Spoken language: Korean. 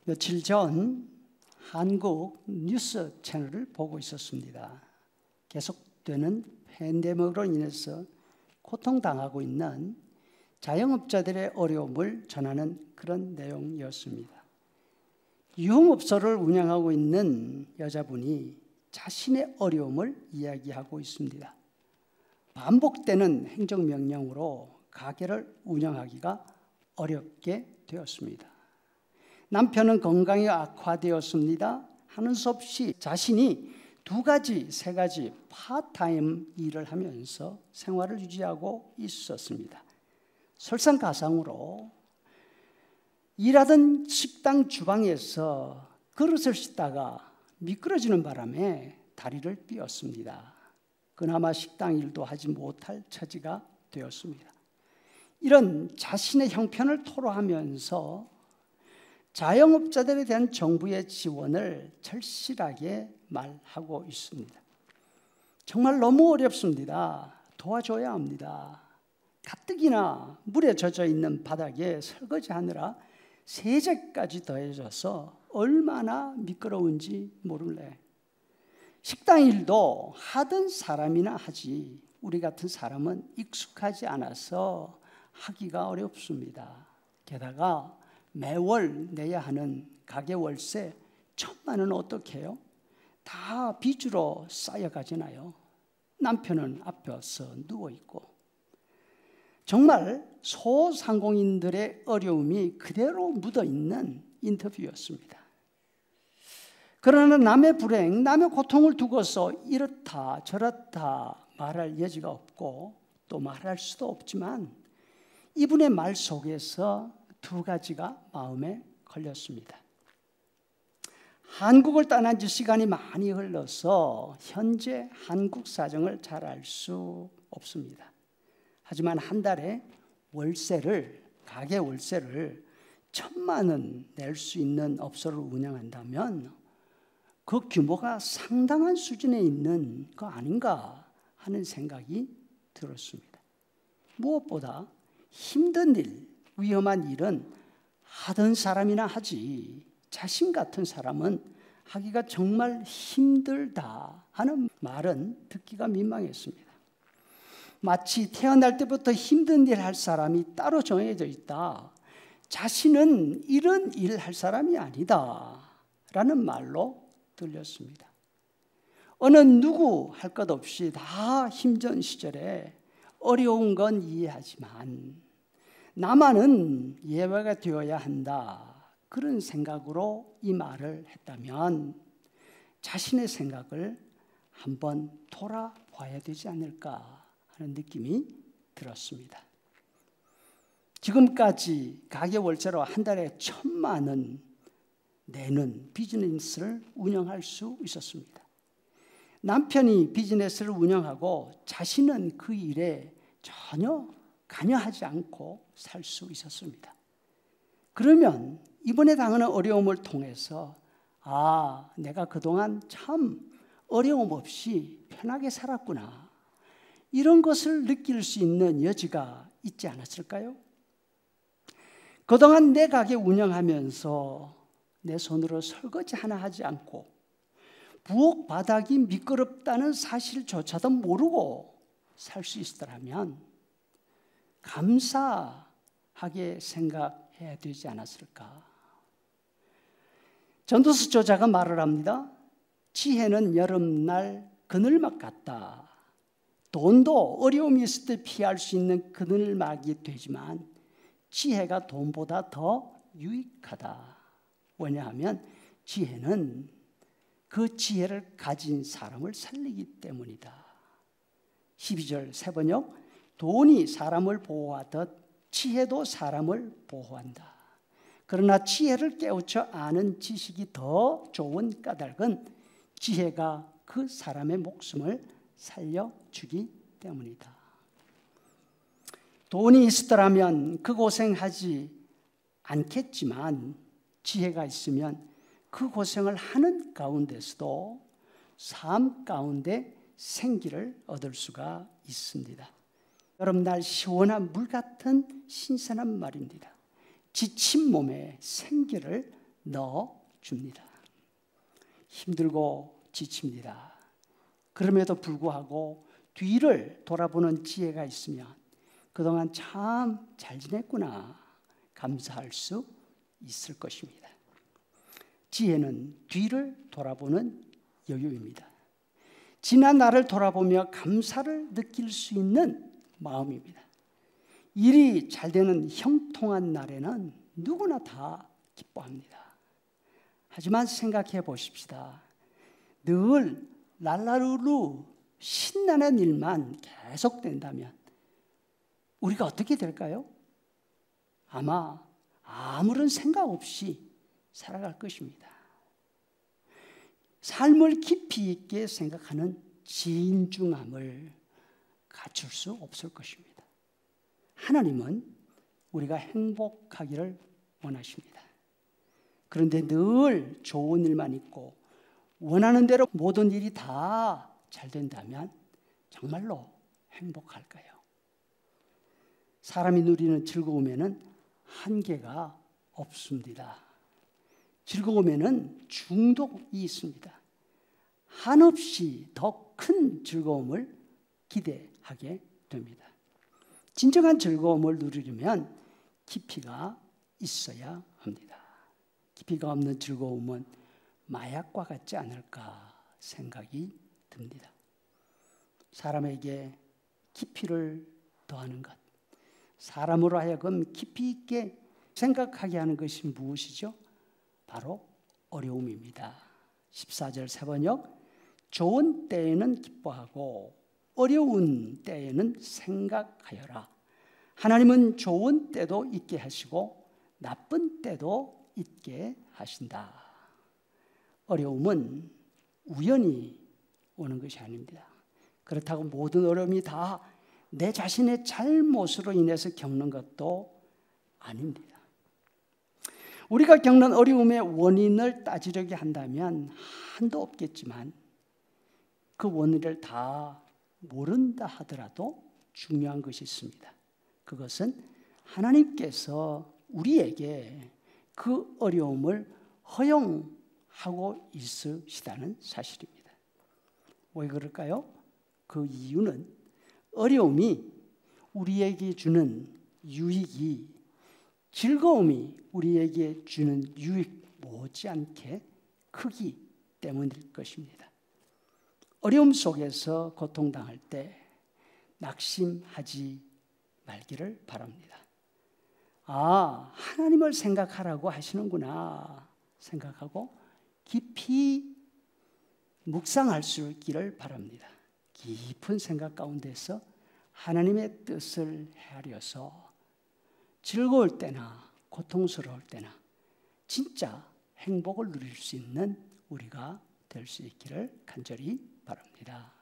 며칠 전 한국 뉴스 채널을 보고 있었습니다. 계속되는 팬데믹으로 인해서 고통당하고 있는 자영업자들의 어려움을 전하는 그런 내용이었습니다. 유흥업소를 운영하고 있는 여자분이 자신의 어려움을 이야기하고 있습니다. 반복되는 행정명령으로 가게를 운영하기가 어렵게 되었습니다. 남편은 건강이 악화되었습니다. 하는 수 없이 자신이 2가지, 3가지 파트타임 일을 하면서 생활을 유지하고 있었습니다. 설상가상으로 일하던 식당 주방에서 그릇을 씻다가 미끄러지는 바람에 다리를 삐었습니다. 그나마 식당 일도 하지 못할 처지가 되었습니다. 이런 자신의 형편을 토로하면서 자영업자들에 대한 정부의 지원을 절실하게 말하고 있습니다. 정말 너무 어렵습니다. 도와줘야 합니다. 가뜩이나 물에 젖어 있는 바닥에 설거지하느라 세제까지 더해져서 얼마나 미끄러운지 모를래. 식당 일도 하던 사람이나 하지 우리 같은 사람은 익숙하지 않아서 하기가 어렵습니다. 게다가 매월 내야 하는 가게 월세 1,000만 원 어떻게 해요? 다 빚으로 쌓여가지나요? 남편은 앞에서 누워있고. 정말 소상공인들의 어려움이 그대로 묻어있는 인터뷰였습니다. 그러나 남의 불행, 남의 고통을 두고서 이렇다 저렇다 말할 여지가 없고 또 말할 수도 없지만 이분의 말 속에서 2가지가 마음에 걸렸습니다. 한국을 떠난 지 시간이 많이 흘러서 현재 한국 사정을 잘 알 수 없습니다. 하지만 한 달에 가게 월세를 1,000만 원 낼 수 있는 업소를 운영한다면 그 규모가 상당한 수준에 있는 거 아닌가 하는 생각이 들었습니다. 무엇보다 힘든 일, 위험한 일은 하던 사람이나 하지 자신 같은 사람은 하기가 정말 힘들다 하는 말은 듣기가 민망했습니다. 마치 태어날 때부터 힘든 일 할 사람이 따로 정해져 있다. 자신은 이런 일 할 사람이 아니다 라는 말로 들렸습니다. 어느 누구 할 것 없이 다 힘든 시절에 어려운 건 이해하지만 나만은 예외가 되어야 한다. 그런 생각으로 이 말을 했다면 자신의 생각을 한번 돌아봐야 되지 않을까 하는 느낌이 들었습니다. 지금까지 가게 월세로 한 달에 1,000만 원 내는 비즈니스를 운영할 수 있었습니다. 남편이 비즈니스를 운영하고 자신은 그 일에 전혀 관여하지 않고 살 수 있었습니다. 그러면 이번에 당하는 어려움을 통해서 내가 그동안 참 어려움 없이 편하게 살았구나. 이런 것을 느낄 수 있는 여지가 있지 않았을까요? 그동안 내 가게 운영하면서 내 손으로 설거지 하나 하지 않고 부엌 바닥이 미끄럽다는 사실조차도 모르고 살 수 있었더라면 감사하게 생각해야 되지 않았을까? 전도서 저자가 말을 합니다. 지혜는 여름날 그늘막 같다. 돈도 어려움이 있을 때 피할 수 있는 그늘막이 되지만 지혜가 돈보다 더 유익하다. 왜냐하면 지혜는 그 지혜를 가진 사람을 살리기 때문이다. 12절 세번역 돈이 사람을 보호하듯 지혜도 사람을 보호한다. 그러나 지혜를 깨우쳐 아는 지식이 더 좋은 까닭은 지혜가 그 사람의 목숨을 살려주기 때문이다. 돈이 있었더라면 그 고생하지 않겠지만 지혜가 있으면 그 고생을 하는 가운데서도 삶 가운데 생기를 얻을 수가 있습니다. 여름날 시원한 물 같은 신선한 말입니다. 지친 몸에 생기를 넣어줍니다. 힘들고 지칩니다. 그럼에도 불구하고 뒤를 돌아보는 지혜가 있으면 그동안 참 잘 지냈구나 감사할 수 있을 것입니다. 지혜는 뒤를 돌아보는 여유입니다. 지난 날을 돌아보며 감사를 느낄 수 있는 마음입니다. 일이 잘 되는 형통한 날에는 누구나 다 기뻐합니다. 하지만 생각해 보십시다. 늘 랄라루루 신나는 일만 계속된다면 우리가 어떻게 될까요? 아마 아무런 생각 없이 살아갈 것입니다. 삶을 깊이 있게 생각하는 진중함을 갖출 수 없을 것입니다. 하나님은 우리가 행복하기를 원하십니다. 그런데 늘 좋은 일만 있고 원하는 대로 모든 일이 다 잘 된다면 정말로 행복할까요? 사람이 누리는 즐거움에는 한계가 없습니다. 즐거움에는 중독이 있습니다. 한없이 더 큰 즐거움을 기대하게 됩니다. 진정한 즐거움을 누리려면 깊이가 있어야 합니다. 깊이가 없는 즐거움은 마약과 같지 않을까 생각이 듭니다. 사람에게 깊이를 더하는 것, 사람으로 하여금 깊이 있게 생각하게 하는 것이 무엇이죠? 바로 어려움입니다. 14절 세번역, 좋은 때에는 기뻐하고 어려운 때에는 생각하여라. 하나님은 좋은 때도 있게 하시고 나쁜 때도 있게 하신다. 어려움은 우연히 오는 것이 아닙니다. 그렇다고 모든 어려움이 다 내 자신의 잘못으로 인해서 겪는 것도 아닙니다. 우리가 겪는 어려움의 원인을 따지려고 한다면 한도 없겠지만 그 원인을 다 모른다 하더라도 중요한 것이 있습니다. 그것은 하나님께서 우리에게 그 어려움을 허용하고 있으시다는 사실입니다. 왜 그럴까요? 그 이유는 어려움이 우리에게 주는 유익이 즐거움이 우리에게 주는 유익 못지않게 크기 때문일 것입니다. 어려움 속에서 고통당할 때 낙심하지 말기를 바랍니다. 아, 하나님을 생각하라고 하시는구나 생각하고 깊이 묵상할 수 있기를 바랍니다. 깊은 생각 가운데서 하나님의 뜻을 헤아려서 즐거울 때나 고통스러울 때나 진짜 행복을 누릴 수 있는 우리가 될 수 있기를 간절히 바랍니다.